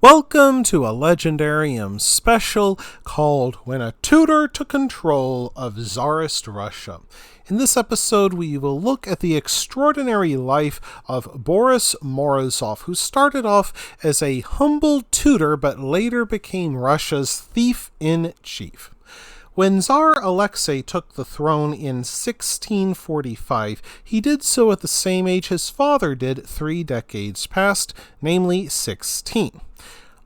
Welcome to a Legendarium special called When a Tutor Took Control of Tsarist Russia. In this episode, we will look at the extraordinary life of Boris Morozov, who started off as a humble tutor but later became Russia's thief-in-chief. When Tsar Alexei took the throne in 1645, he did so at the same age his father did 3 decades past, namely 16.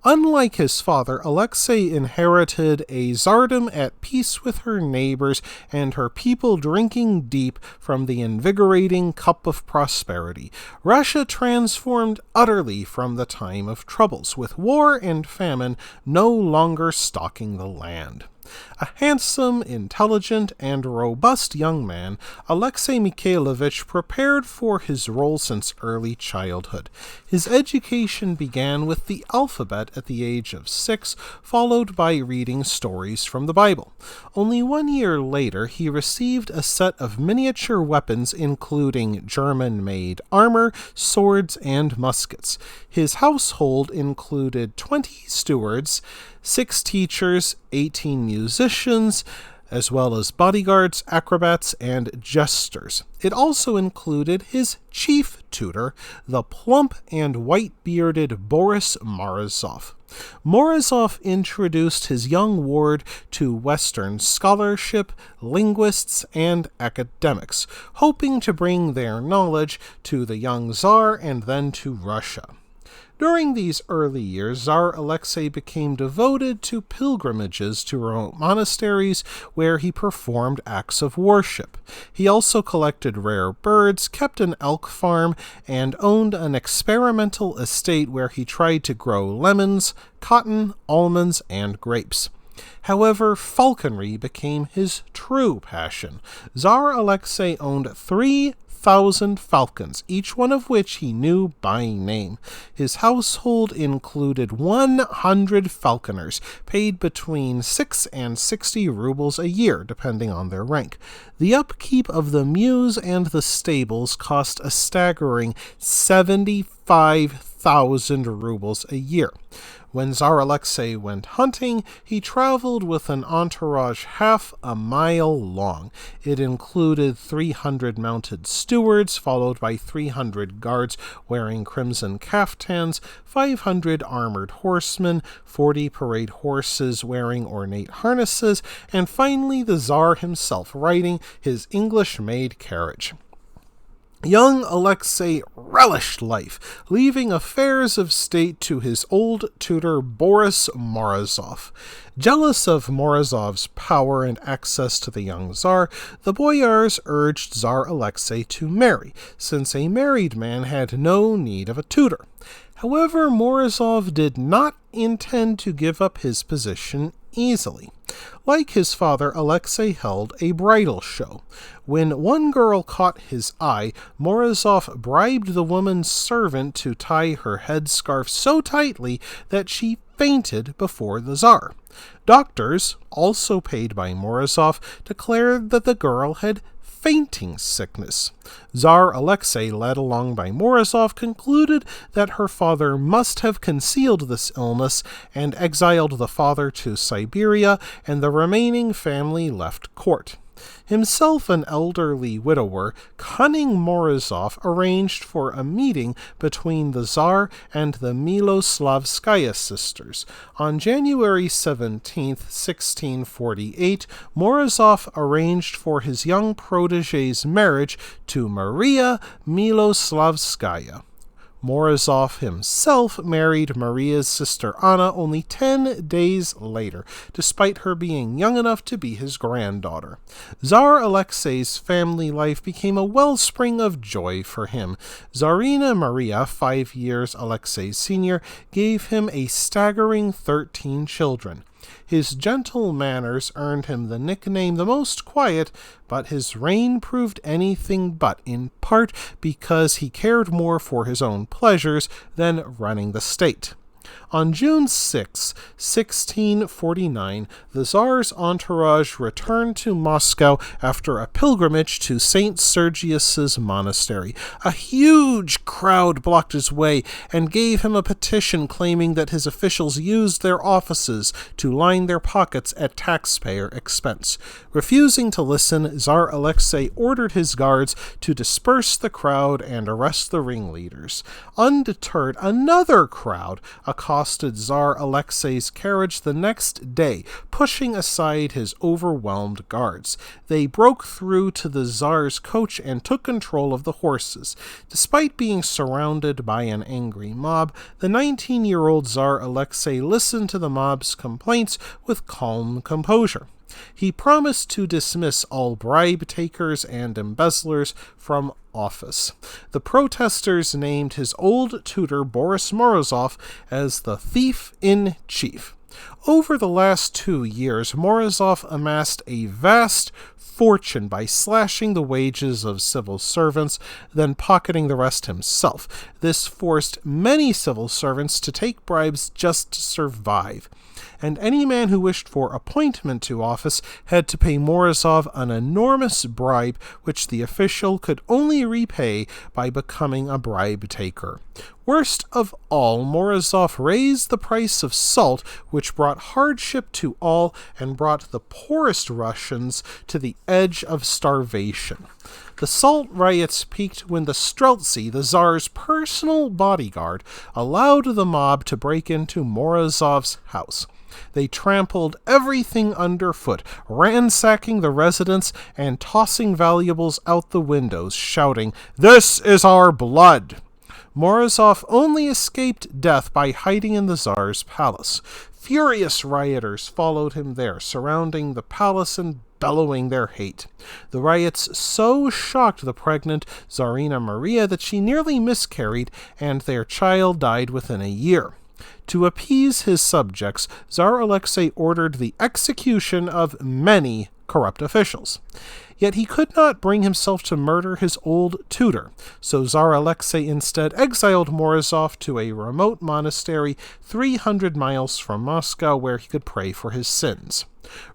Unlike his father, Alexei inherited a tsardom at peace with her neighbors and her people drinking deep from the invigorating cup of prosperity. Russia transformed utterly from the time of troubles, with war and famine no longer stalking the land. A handsome, intelligent, and robust young man, Alexei Mikhailovich prepared for his role since early childhood. His education began with the alphabet at the age of 6, followed by reading stories from the Bible. Only 1 year later, he received a set of miniature weapons including German-made armor, swords, and muskets. His household included 20 stewards, 6 teachers, 18 musicians, as well as bodyguards, acrobats, and jesters. It also included his chief tutor, the plump and white-bearded Boris Morozov. Morozov introduced his young ward to Western scholarship, linguists, and academics, hoping to bring their knowledge to the young Tsar and then to Russia. During these early years, Tsar Alexei became devoted to pilgrimages to remote monasteries where he performed acts of worship. He also collected rare birds, kept an elk farm, and owned an experimental estate where he tried to grow lemons, cotton, almonds, and grapes. However, falconry became his true passion. Tsar Alexei owned 3,000 falcons, each one of which he knew by name. His household included 100 falconers, paid between 6 and 60 rubles a year, depending on their rank. The upkeep of the mews and the stables cost a staggering 75,000 rubles a year. When Tsar Alexei went hunting, he traveled with an entourage half a mile long. It included 300 mounted stewards, followed by 300 guards wearing crimson caftans, 500 armored horsemen, 40 parade horses wearing ornate harnesses, and finally the Tsar himself riding his English-made carriage. Young Alexei relished life, leaving affairs of state to his old tutor Boris Morozov. Jealous of Morozov's power and access to the young Tsar, the boyars urged Tsar Alexei to marry, since a married man had no need of a tutor. However, Morozov did not intend to give up his position easily. Like his father, Alexei held a bridal show. When one girl caught his eye, Morozov bribed the woman's servant to tie her headscarf so tightly that she fainted before the Tsar. Doctors, also paid by Morozov, declared that the girl had fainting sickness. Tsar Alexei, led along by Morozov, concluded that her father must have concealed this illness and exiled the father to Siberia, and the remaining family left court. Himself an elderly widower, cunning Morozov arranged for a meeting between the Tsar and the Miloslavskaya sisters. On January 17, 1648, Morozov arranged for his young protege's marriage to Maria Miloslavskaya. Morozov himself married Maria's sister Anna only 10 days later, despite her being young enough to be his granddaughter. Tsar Alexei's family life became a wellspring of joy for him. Tsarina Maria, 5 years Alexei's senior, gave him a staggering 13 children. His gentle manners earned him the nickname the most quiet, but his reign proved anything but, in part because he cared more for his own pleasures than running the state. On June 6, 1649, the Tsar's entourage returned to Moscow after a pilgrimage to St. Sergius's monastery. A huge crowd blocked his way and gave him a petition claiming that his officials used their offices to line their pockets at taxpayer expense. Refusing to listen, Tsar Alexei ordered his guards to disperse the crowd and arrest the ringleaders. Undeterred, another crowd accosted Tsar Alexei's carriage the next day, pushing aside his overwhelmed guards. They broke through to the Tsar's coach and took control of the horses. Despite being surrounded by an angry mob, the 19-year-old Tsar Alexei listened to the mob's complaints with calm composure. He promised to dismiss all bribe-takers and embezzlers from office. The protesters named his old tutor Boris Morozov as the thief-in-chief. Over the last 2 years, Morozov amassed a vast fortune by slashing the wages of civil servants, then pocketing the rest himself. This forced many civil servants to take bribes just to survive, and any man who wished for appointment to office had to pay Morozov an enormous bribe, which the official could only repay by becoming a bribe-taker. Worst of all, Morozov raised the price of salt, which brought hardship to all and brought the poorest Russians to the edge of starvation. The salt riots peaked when the Streltsy, the Tsar's personal bodyguard, allowed the mob to break into Morozov's house. They trampled everything underfoot, ransacking the residence and tossing valuables out the windows, shouting, "This is our blood!" Morozov only escaped death by hiding in the Tsar's palace. Furious rioters followed him there, surrounding the palace and bellowing their hate. The riots so shocked the pregnant Tsarina Maria that she nearly miscarried, and their child died within a year. To appease his subjects, Tsar Alexei ordered the execution of many corrupt officials. Yet he could not bring himself to murder his old tutor, so Tsar Alexei instead exiled Morozov to a remote monastery 300 miles from Moscow where he could pray for his sins.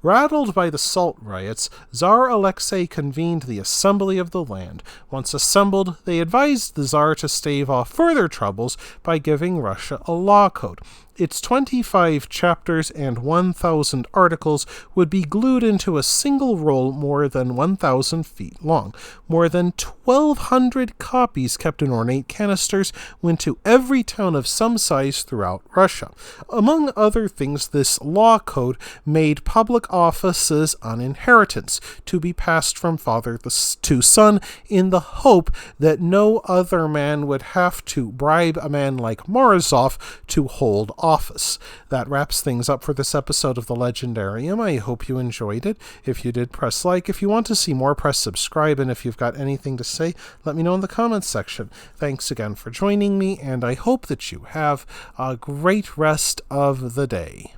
Rattled by the salt riots, Tsar Alexei convened the Assembly of the land. Once assembled, they advised the Tsar to stave off further troubles by giving Russia a law code. Its 25 chapters and 1,000 articles would be glued into a single roll more than 1,000 feet long. More than 1,200 copies kept in ornate canisters went to every town of some size throughout Russia. Among other things, this law code made public offices an inheritance to be passed from father to son in the hope that no other man would have to bribe a man like Morozov to hold office. That wraps things up for this episode of The Legendarium. I hope you enjoyed it. If you did, press like. If you want to see more, press subscribe. And if you've got anything to say, let me know in the comments section. Thanks again for joining me, and I hope that you have a great rest of the day.